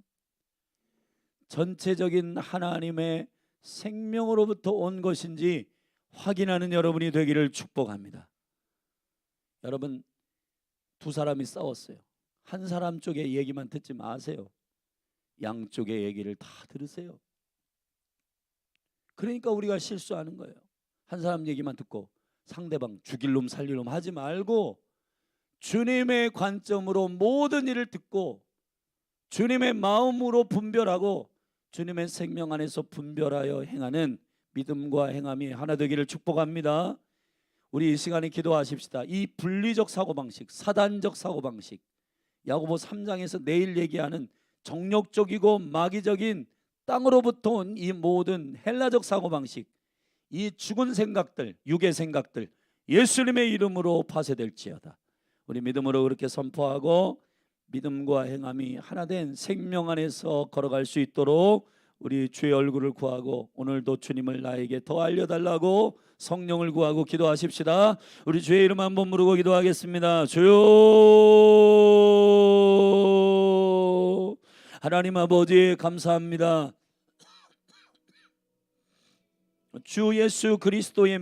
전체적인 하나님의 생명으로부터 온 것인지 확인하는 여러분이 되기를 축복합니다. 여러분, 두 사람이 싸웠어요. 한 사람 쪽의 얘기만 듣지 마세요. 양쪽의 얘기를 다 들으세요. 그러니까 우리가 실수하는 거예요. 한 사람 얘기만 듣고 상대방 죽일 놈 살릴 놈 하지 말고 주님의 관점으로 모든 일을 듣고 주님의 마음으로 분별하고 주님의 생명 안에서 분별하여 행하는 믿음과 행함이 하나 되기를 축복합니다. 우리 이 시간에 기도하십시다. 이 분리적 사고방식, 사단적 사고방식, 야고보 3장에서 내일 얘기하는 정욕적이고 마귀적인 땅으로부터 온 이 모든 헬라적 사고방식, 이 죽은 생각들, 육의 생각들 예수님의 이름으로 파쇄될지어다. 우리 믿음으로 그렇게 선포하고 믿음과 행함이 하나 된 생명 안에서 걸어갈 수 있도록 우리 주의 얼굴을 구하고 오늘도 주님을 나에게 더 알려달라고 성령을 구하고 기도하십시다. 우리 주의 이름 한번 부르고 기도하겠습니다. 주여, 하나님 아버지 감사합니다. 주 예수 그리스도의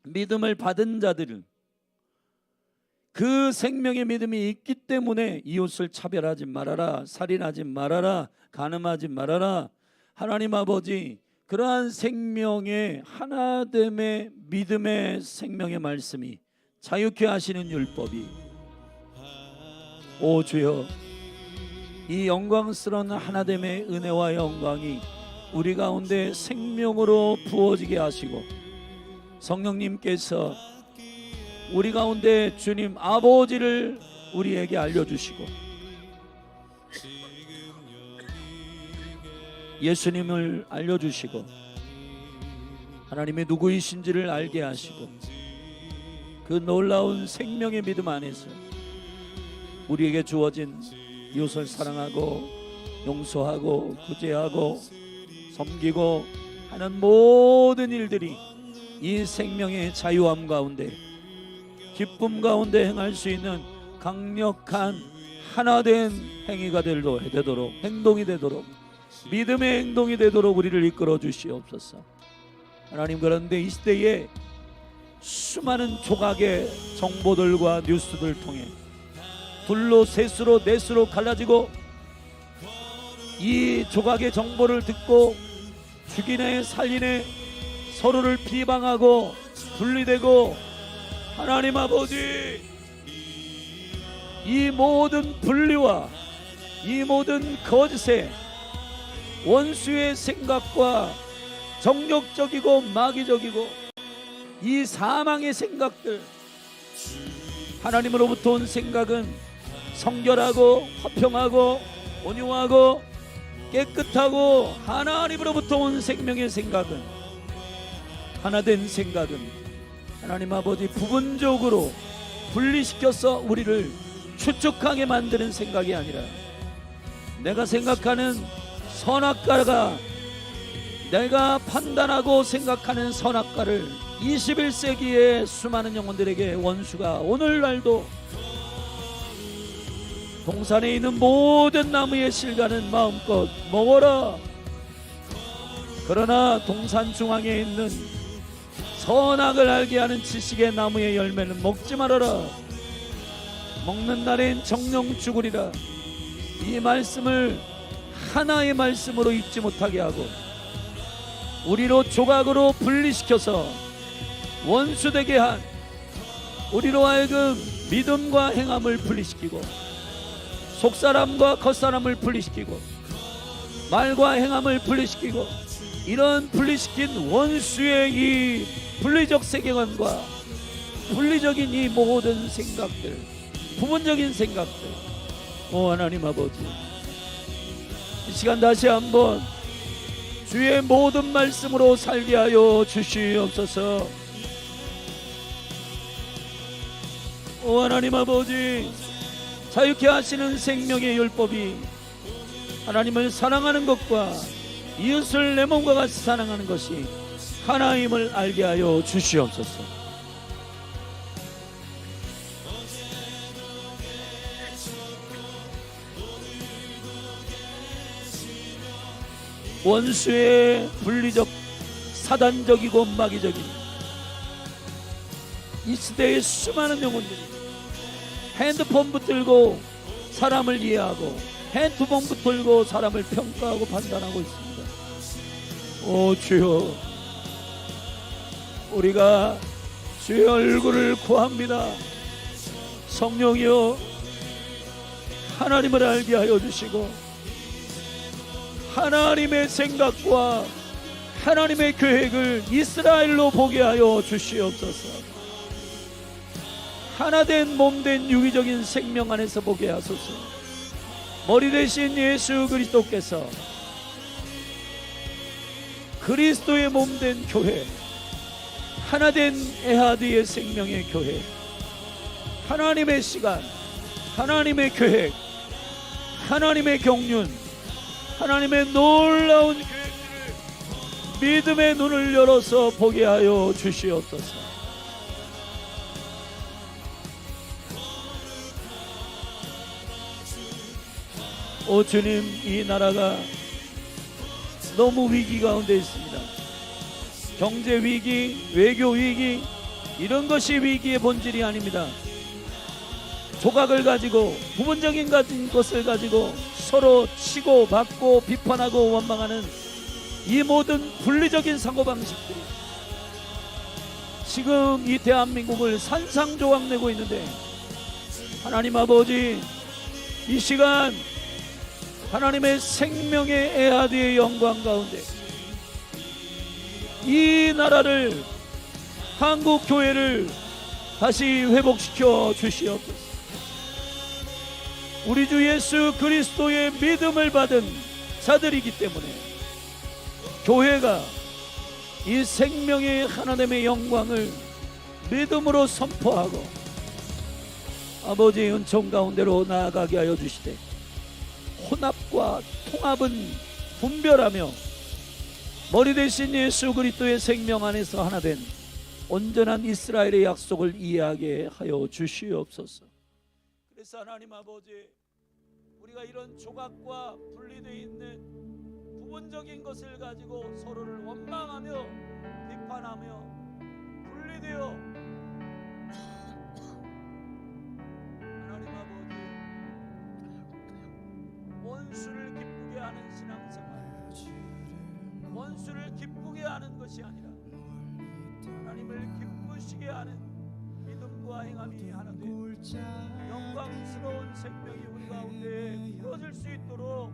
믿음을 받은 자들은 그 생명의 믿음이 있기 때문에 이웃을 차별하지 말아라, 살인하지 말아라, 간음하지 말아라. 하나님 아버지, 그러한 생명의 하나됨의 믿음의 생명의 말씀이 자유케 하시는 율법이, 오 주여, 이 영광스러운 하나됨의 은혜와 영광이 우리 가운데 생명으로 부어지게 하시고 성령님께서 우리 가운데 주님 아버지를 우리에게 알려주시고 예수님을 알려주시고 하나님의 누구이신지를 알게 하시고 그 놀라운 생명의 믿음 안에서 우리에게 주어진 이웃을 사랑하고 용서하고 구제하고 섬기고 하는 모든 일들이 이 생명의 자유함 가운데 기쁨 가운데 행할 수 있는 강력한 하나된 행위가 되도록, 행동이 되도록, 믿음의 행동이 되도록 우리를 이끌어 주시옵소서. 하나님, 그런데 이 시대에 수많은 조각의 정보들과 뉴스들 통해 둘로 셋으로 넷으로 갈라지고 이 조각의 정보를 듣고 죽이네 살리네 서로를 비방하고 분리되고, 하나님 아버지, 이 모든 분리와 이 모든 거짓의 원수의 생각과 정욕적이고 마귀적이고 이 사망의 생각들, 하나님으로부터 온 생각은 성결하고 화평하고 온유하고 깨끗하고 하나님으로부터 온 생명의 생각은, 하나된 생각은 하나님 아버지 부분적으로 분리시켜서 우리를 추측하게 만드는 생각이 아니라 내가 생각하는 선악과가, 내가 판단하고 생각하는 선악과를 21세기의 수많은 영혼들에게 원수가 오늘날도 동산에 있는 모든 나무의 실과는 마음껏 먹어라, 그러나 동산 중앙에 있는 선악을 알게 하는 지식의 나무의 열매는 먹지 말아라, 먹는 날엔 정령 죽으리라. 이 말씀을 하나의 말씀으로 잊지 못하게 하고 우리로 조각으로 분리시켜서 원수되게 한 우리로 하여금 믿음과 행함을 분리시키고 속사람과 겉사람을 분리시키고 말과 행함을 분리시키고 이런 분리시킨 원수의 이 분리적 세계관과 분리적인 이 모든 생각들, 부분적인 생각들, 오 하나님 아버지, 이 시간 다시 한번 주의 모든 말씀으로 살게 하여 주시옵소서. 오 하나님 아버지, 자유케 하시는 생명의 율법이 하나님을 사랑하는 것과 이웃을 내 몸과 같이 사랑하는 것이 하나임을 알게 하여 주시옵소서. 원수의 분리적 사단적이고 마귀적인 이 시대의 수많은 영혼들이 핸드폰 붙들고 사람을 이해하고 핸드폰 붙들고 사람을 평가하고 판단하고 있습니다. 오 주여, 우리가 주의 얼굴을 구합니다. 성령이여, 하나님을 알게 하여 주시고 하나님의 생각과 하나님의 계획을 이스라엘로 보게 하여 주시옵소서. 하나된 몸된 유기적인 생명 안에서 보게 하소서. 머리 대신 예수 그리스도께서 그리스도의 몸된 교회, 하나된 에하드의 생명의 교회, 하나님의 시간, 하나님의 계획, 하나님의 경륜, 하나님의 놀라운 계획들을 믿음의 눈을 열어서 보게 하여 주시옵소서. 오 주님, 이 나라가 너무 위기 가운데 있습니다. 경제 위기, 외교 위기, 이런 것이 위기의 본질이 아닙니다. 조각을 가지고 부분적인 것을 가지고 서로 치고 받고 비판하고 원망하는 이 모든 분리적인 사고방식들이 지금 이 대한민국을 산상조각내고 있는데, 하나님 아버지, 이 시간 하나님의 생명의 에하드의 영광 가운데 이 나라를, 한국 교회를 다시 회복시켜 주시옵소서. 우리 주 예수 그리스도의 믿음을 받은 자들이기 때문에 교회가 이 생명의 하나님의 영광을 믿음으로 선포하고 아버지의 은총 가운데로 나아가게 하여 주시되, 혼합과 통합은 분별하며 머리 대신 예수 그리스도의 생명 안에서 하나된 온전한 이스라엘의 약속을 이해하게 하여 주시옵소서. 그래서 하나님 아버지, 우리가 이런 조각과 분리되어 있는 부분적인 것을 가지고 서로를 원망하며 비판하며 분리되어 하나님 아버지, 원수를 기쁘게 하는 신앙생활, 원수를 기쁘게 하는 것이 아니라 하나님을 기쁘시게 하는 믿음과 행함이 하나 되 영광스러운 생명이 우리 가운데 이루어질 수 있도록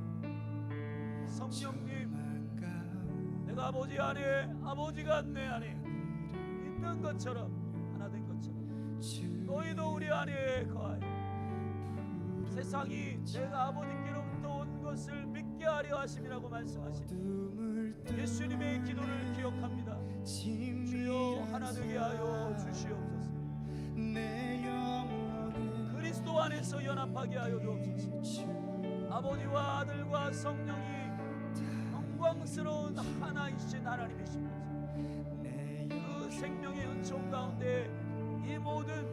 성령님, 내가 아버지 안에, 아버지가 내 안에 있는 것처럼, 하나 된 것처럼 너희도 우리 안에 거하여 세상이 내가 아버지께로부터 온 것을 믿게 하려 하심이라고 말씀하신 예수님의 기도를 기억합니다. 주여 하나 되게 하여 주시옵소서. 그리스도 안에서 연합하게 하여 주옵소서. 아버지와 아들과 성령이 영광스러운 하나이신 하나님이십니다. 그 생명의 은총 가운데 이 모든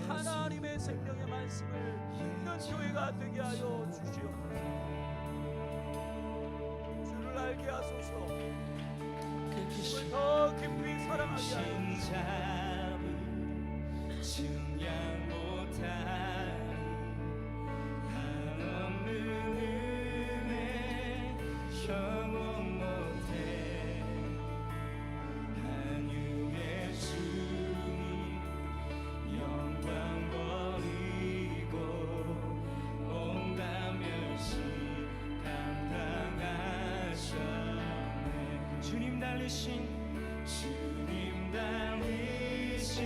하나님의 생명의 말씀을 믿는 교회가 되게 하여 주시옵소서. 주를 알게 하소서. 주를 더 깊이 사랑하게 하여 주시옵소서. 달리신 주님 달리신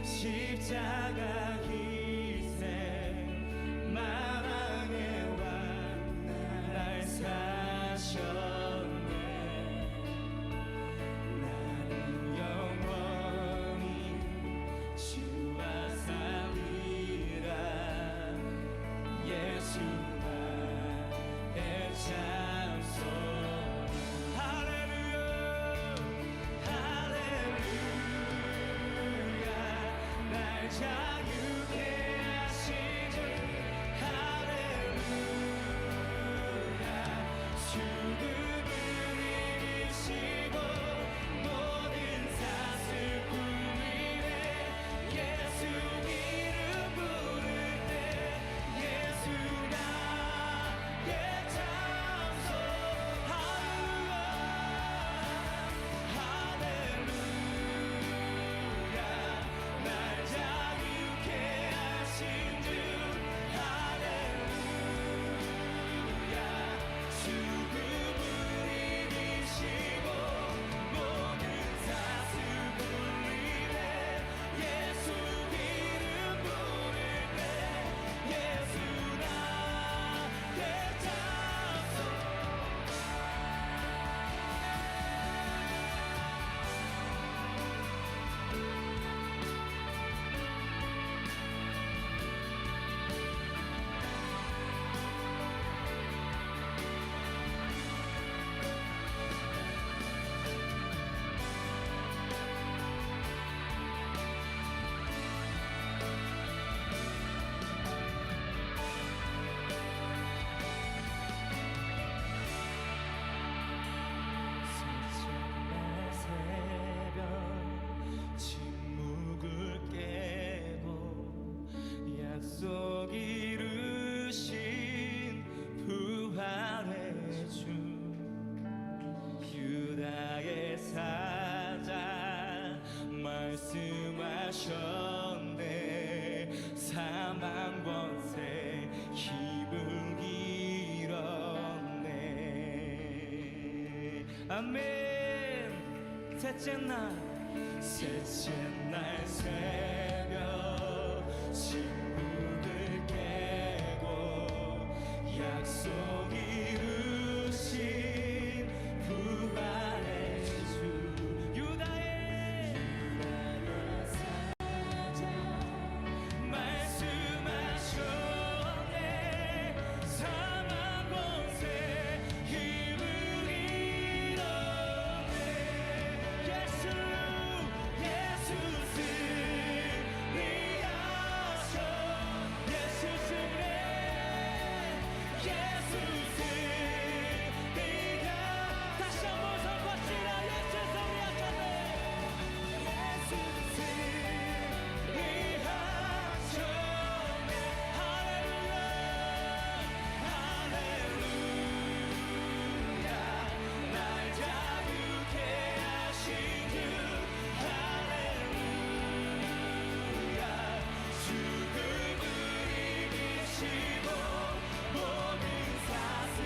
십자가 희생 마랑의 왕 날 사셨네. 나는 영원히 주와 살리라. 예수 나의 찬송. 할렐루야 할렐루야. 날 자유케 하신 주 할렐루야. 수금을 이기시고 모든 사슬 풀리네. 예수 이름 부를 때 예수 나의 찬송. 할렐루야 날 자유케 하신 주 할렐루야. 수금을 이기시고 모든 사슬 풀리네. 예수 이름 부를 때 예수 나의 찬송. 날 새벽 침묵을 깨고 약속 이루신 부활의 주 유다의 사자 말씀하셨네. 사망 권세 힘을 잃었네. 아멘. 셋째 날 새벽 침묵을 깨고 약속 이루신 부활의 주 유다의 사자 말씀하셨네. 사망 권세 힘을 잃었네. 예수 승리하셔. 예수 승리 예수 승리하. 다시 한번 선포하시라. 예수 승리하셨네. 예수 승리하셨네. 할렐루야 할렐루야. 날 자유케 하신 주 할렐루야. 수금을 이기시고 모든 사슬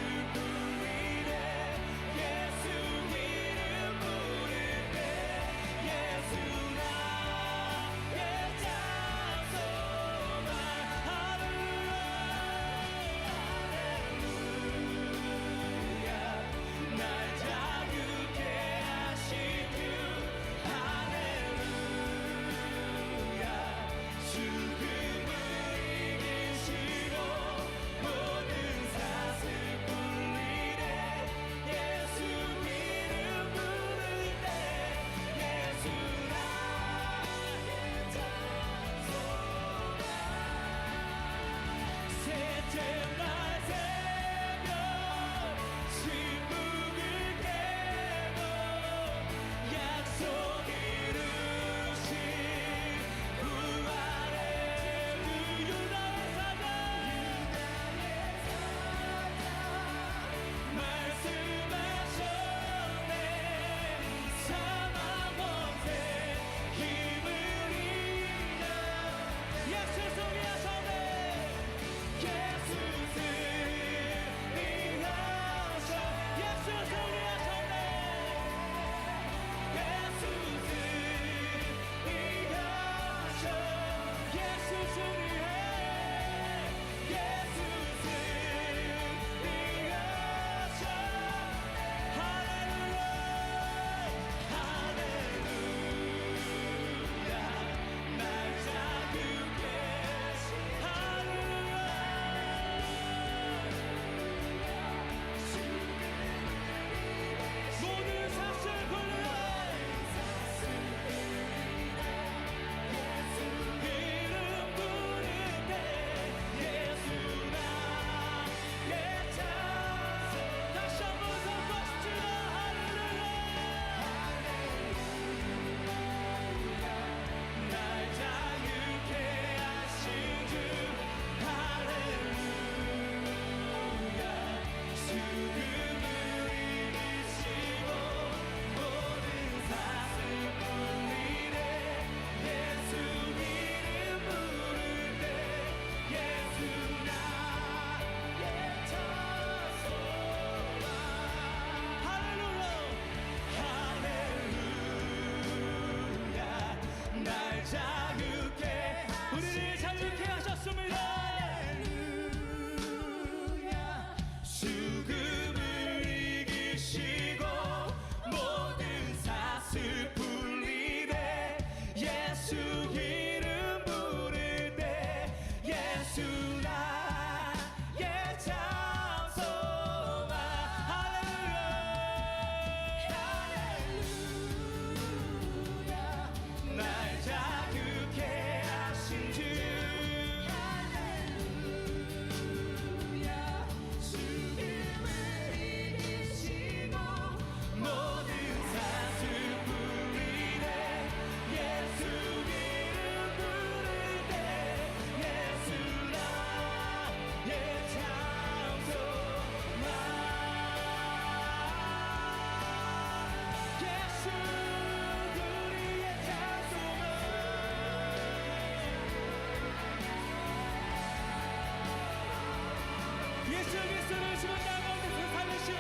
예수 그리스도를 죽은 자 가운데서 살리신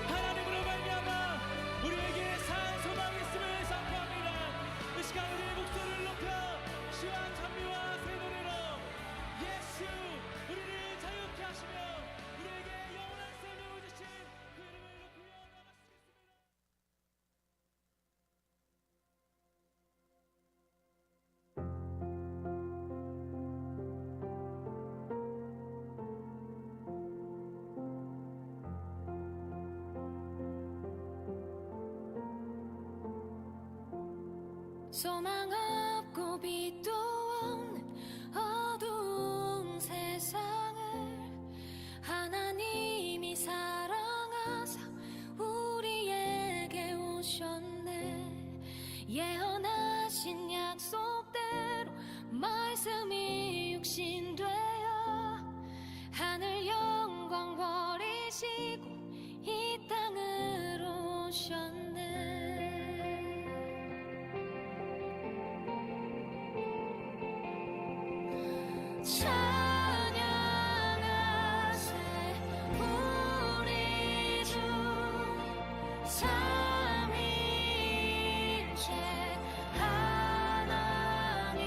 하나님으로 말미암아 우리에게 산 소망이 있음을 선포합니다. 이 시간 우리의 목소리를 높여 시와 찬미와 새 노래로 예수 우리를 자유케 하시며 우리에게 영원한 생명을 주신 그 이름을 높여 나가시겠습니다. 소망 없고 빛도 없는 어두운 세상을 하나님이 사랑하사 우리에게 오셨네. 예언하신 약속대로 말씀이 육신되어 하늘 영광 버리시고 이 땅으로 오셨네. 찬양하세 우리 주 삼위일체 하나님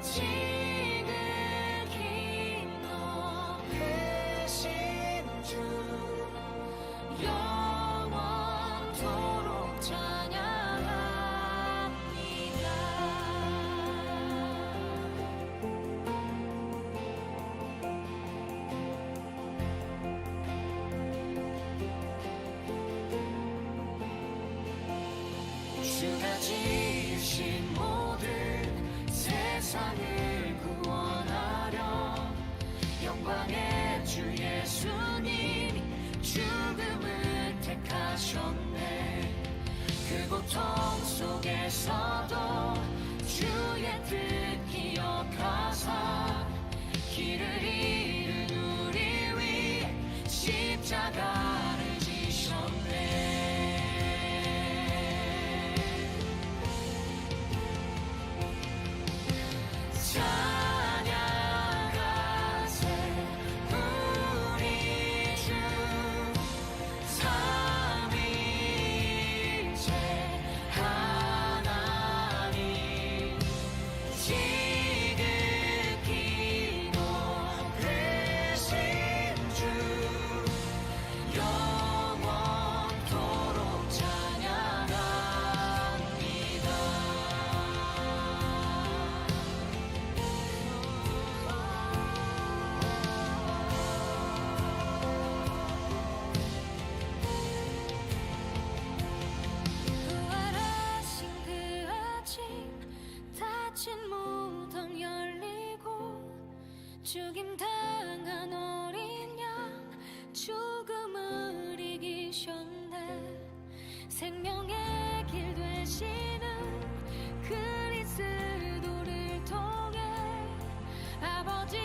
지극히 높으신 주 영원토록 찬양합니다. 주가 지으신 모든 세상을 구원하려 영광의 주 예수님이 죽음을 택하셨네. 그 고통 속에서도 주의 뜻 기억하사 길을 잃은 우리 위해 십자가를 지셨네. 찬양하세 우리 주 삼위일체 하나님 지극히 높으신 주 영원토록 찬양합니다. 부활하신 그 아침 닫힌 무덤 열리고 죽임당한 어린 양 죽음을 이기셨네. 생명의 길 되시는 그리스도를 통해 아버지